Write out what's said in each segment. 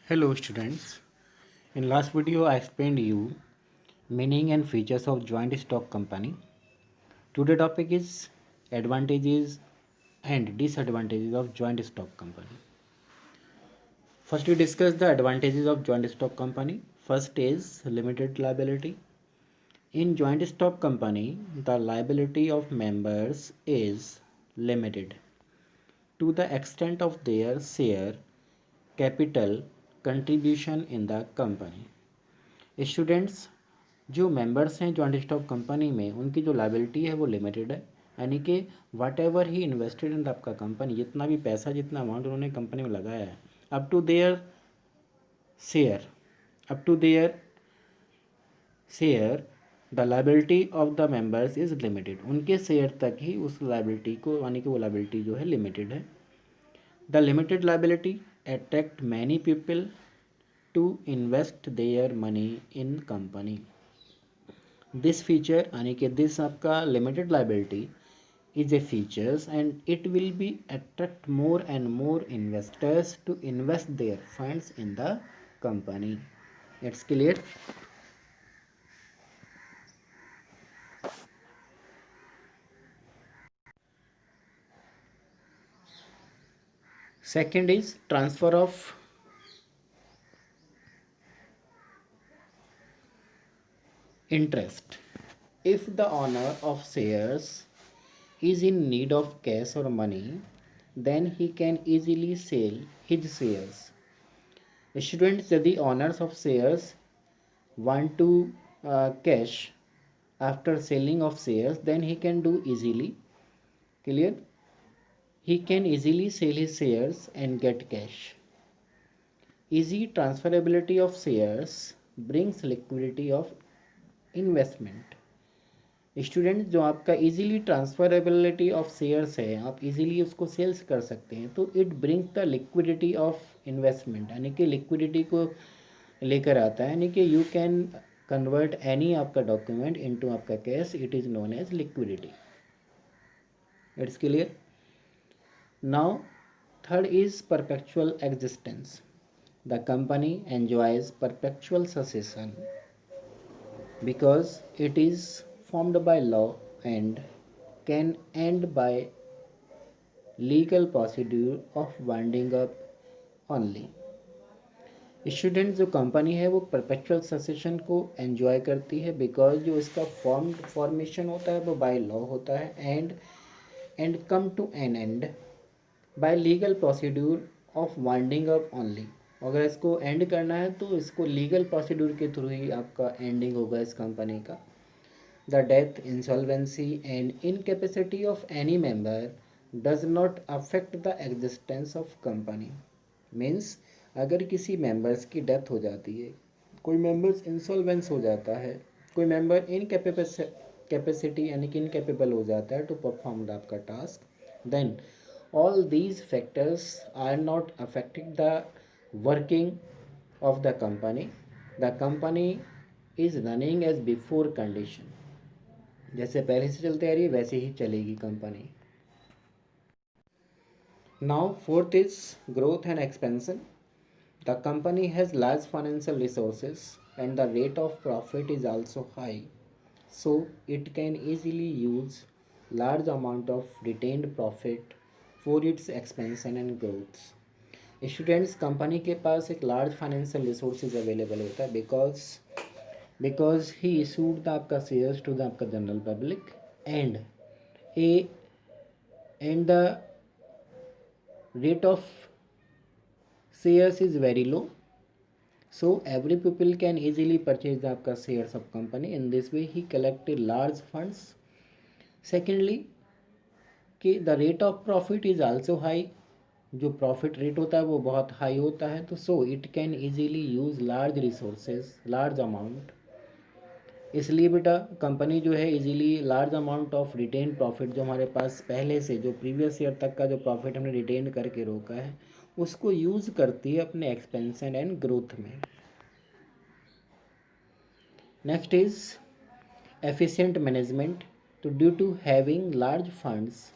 Hello students. In last video I explained you meaning and features of joint stock company. Today topic is advantages and disadvantages of joint stock company. First we discuss the advantages of joint stock company. First is limited liability. In joint stock company, the liability of members is limited to the extent of their share capital contribution in the company. Students जो members हैं joint stock company में उनकी जो liability है वो limited है, यानी कि what ever he invested in आपका कंपनी, जितना भी पैसा जितना अमाउंट उन्होंने कंपनी में लगाया है up to their share up to their share the liability of the members is limited. उनके शेयर तक ही उस लाइबिलिटी को, यानी कि वो लाइबिलिटी जो है लिमिटेड है। The limited liability attract many people to invest their money in company. This feature यानी कि दिस आपका limited liability is a features and it will be attract more and more investors to invest their funds in the company. It's clear? Second is transfer of interest. If the owner of shares is in need of cash or money, then he can easily sell his shares. Students, यदि owners of shares want to cash after selling of shares, then he can do easily. Clear? He can easily sell his shares and get cash. Easy transferability of shares brings liquidity of investment. Student, जो आपका easily transferability of shares है, आप easily उसको sales कर सकते हैं, तो it brings the liquidity of investment, यानी कि लिक्विडिटी को लेकर आता है, यानी कि यू कैन कन्वर्ट एनी आपका डॉक्यूमेंट इनटू आपका cash, it is known as liquidity. It's clear? Now third is perpetual existence. The company enjoys perpetual succession because it is formed by law and can end by legal procedure of winding up only. Student, जो company है वो perpetual succession को enjoy करती है because जो इसका formation होता है वो बाय लॉ होता है and come to an end by legal procedure of winding up only. अगर इसको एंड करना है तो इसको लीगल प्रोसीड्यूर के थ्रू ही आपका एंडिंग होगा इस कंपनी का। The death, insolvency and incapacity of any member does not affect the existence of company. Means अगर किसी मेंबर्स की डेथ हो जाती है, कोई मेंबर्स इंसॉल्वेंस हो जाता है, कोई मेंबर कैपेसिटी यानी कि इनकेपेबल हो जाता है टू परफॉर्म आपका task, then all these factors are not affecting the working of the company. The company is running as before condition. जैसे पहले से चलते आ रही है वैसे ही चलेगी company. Now fourth is growth and expansion. The company has large financial resources and the rate of profit is also high, so it can easily use large amount of retained profit for its expansion and growth. Students, company के पास एक large financial resources available होता है because he issued the आपका shares to the आपका general public and A and the rate of shares is very low, so every people can easily purchase the आपका shares of company. In this way he collected large funds. Secondly, कि the rate of profit is also high. जो profit rate होता है वो बहुत high होता है, तो so it can easily use large resources large amount. इसलिए बेटा कंपनी जो है easily large amount of retain profit, जो हमारे पास पहले से जो प्रीवियस ईयर तक का जो प्रॉफिट हमने रिटेन करके रोका है, उसको यूज़ करती है अपने एक्सपेंशन एंड ग्रोथ में। Next is efficient management. So due to having large funds,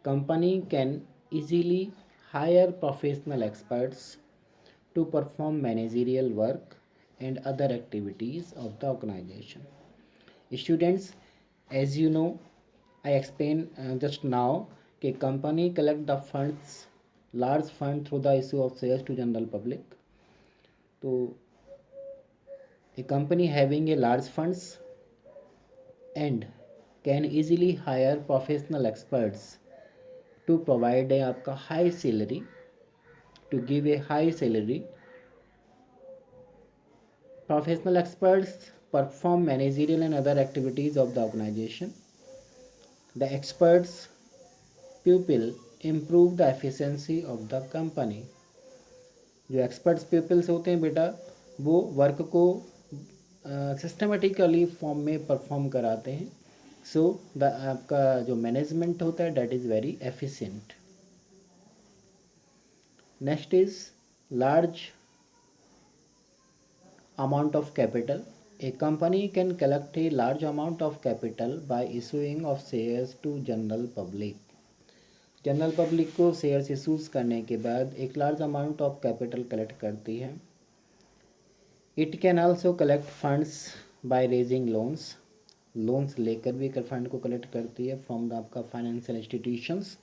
company can easily hire professional experts to perform managerial work and other activities of the organization. Students, as you know, I explained just now कि company collect the funds, large fund through the issue of shares to general public. तो a company having a large funds and can easily hire professional experts to provide a आपका high salary, to give a high salary. Professional experts perform managerial and other activities of the organization. The experts pupil improve the efficiency of the company. जो experts peoples होते हैं बेटा, वो work को systematically form में perform कराते हैं. So the आपका जो मैनेजमेंट होता है that is very efficient. Next is large amount of capital. A company can collect a large amount of capital by issuing of shares to general public. General public को shares issues करने के बाद एक large amount of capital collect करती है. It can also collect funds by raising loans लेकर भी fund को कलेक्ट करती है फ्रॉम द आपका financial institutions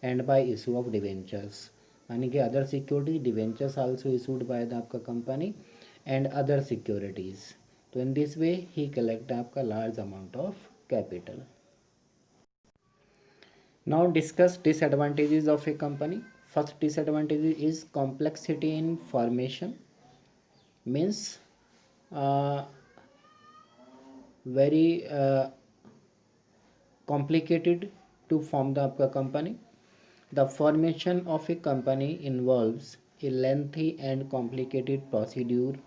and bye issue of debentures, यानी कि other securities debentures also issued by the आपका company and other securities. So in this way he collect आपका large amount of capital. Now discuss disadvantages of a company. First disadvantage is complexity in formation, means very complicated to form the आपका company. The formation of a company involves a lengthy and complicated procedure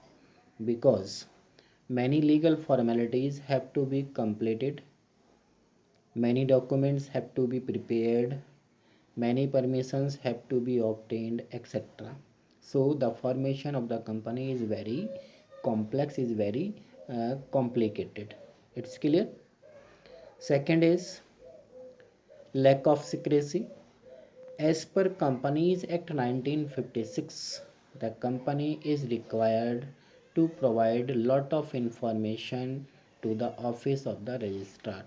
because many legal formalities have to be completed, many documents have to be prepared, many permissions have to be obtained, etc. So the formation of the company is very complex, is very complicated. It's clear. Second is lack of secrecy. As per Companies Act 1956, the company is required to provide lot of information to the office of the registrar.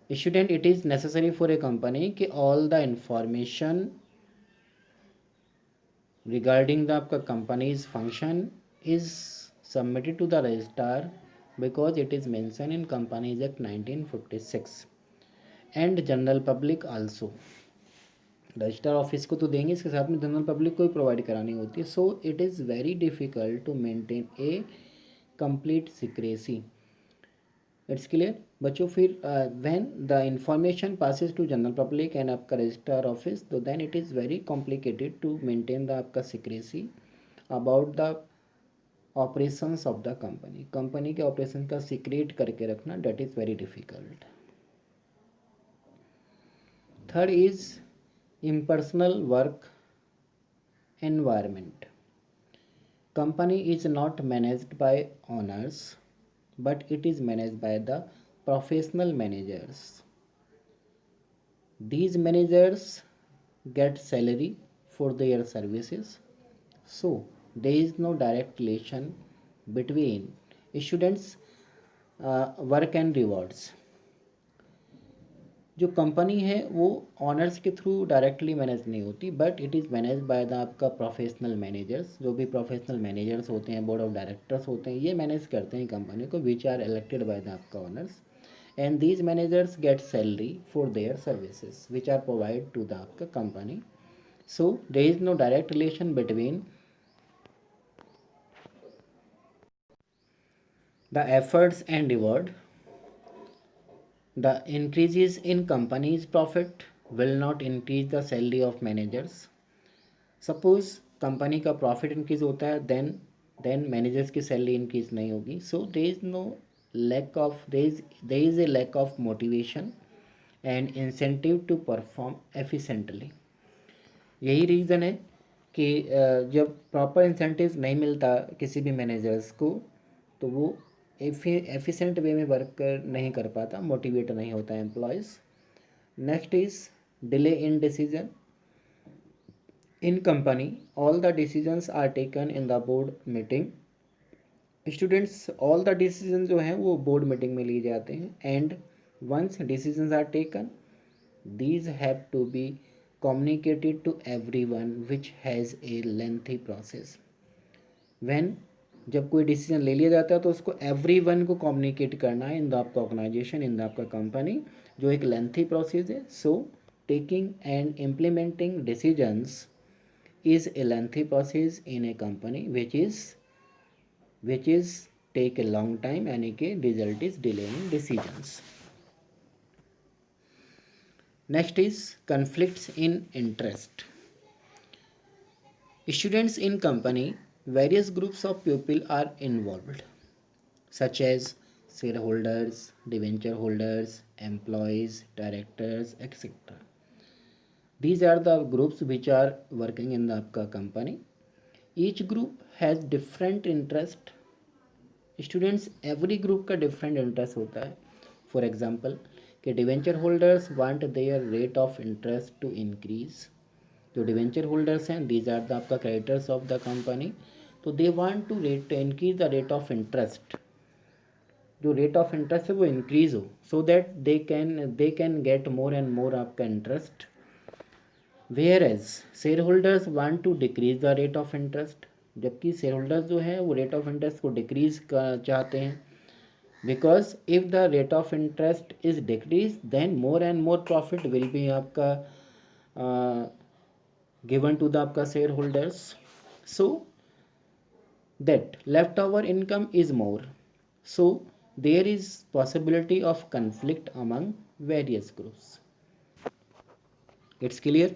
Student, it is necessary for a company कि all the information regarding the आपका company's function is submitted to the registrar because it is mentioned in Companies Act 1956 and general public also. Register office को तो देंगे, इसके साथ में general public को भी प्रोवाइड करानी होती है. So it is very difficult to maintain a complete secrecy. It's clear बच्चों. फिर when the information passes to general public and आपका रजिस्ट्रार ऑफिस, तो then it is very complicated to maintain the आपका secrecy about the operations of the company. Company के operation का secret करके रखना that is very difficult. Third is impersonal work environment. Company is not managed by owners, but it is managed by the professional managers. These managers get salary for their services, so there is no direct relation between students work and rewards. जो company है वो honours के through directly manage नहीं होती, but it is manage by the आपका professional managers. जो भी professional managers होते हैं, बोर्ड ऑफ डायरेक्टर्स होते हैं, ये मैनेज करते हैं कंपनी को, which are elected by the आपका owners. And these managers get salary for their services which are provide to the आपका company. So there is no direct relation between the efforts and reward. The increases in company's profit will not increase the salary of managers. Suppose company का profit increase होता है, then managers की salary increase नहीं होगी. So there is no lack of there is a lack of motivation and incentive to perform efficiently. यही reason है कि जब प्रॉपर इंसेंटिव नहीं मिलता किसी भी मैनेजर्स को, तो वो एफिशिएंट वे में वर्क नहीं कर पाता, मोटिवेट नहीं होता है employees. Next is delay in decision. In company all the decisions are taken in the board meeting. Students all the decision जो हैं वो बोर्ड मीटिंग में लिए जाते हैं and once decisions are taken these have to be communicated to everyone which has a lengthy process. when जब कोई decision ले लिया जाता है तो उसको everyone को communicate करना है इन द आपका ऑर्गेनाइजेशन इन द आपका कंपनी जो एक लेंथी प्रोसेस है. So taking and implementing decisions is a lengthy process in a company which is take a long time and a result is delaying decisions. Next is conflicts in interest. Students in company, various groups of people are involved, such as shareholders, debenture holders, employees, directors, etc. These are the groups which are working in the आपका company. Each group has different interest. Students every group का different interest होता है. For example कि debenture holders want their rate of interest to increase. जो debenture holders हैं these are the आपका creditors of the company. तो they want to increase the rate of interest. जो rate of interest है वो increase हो so that they can get more and more आपका interest. Whereas share holders want to decrease the rate of interest. जबकि share holders जो है वो rate of interest को डिक्रीज चाहते हैं. Because if the rate of interest is decrease then more and more profit will be आपका given to the आपका share holders. So that left over income is more. So there is possibility of conflict among various groups. It's clear?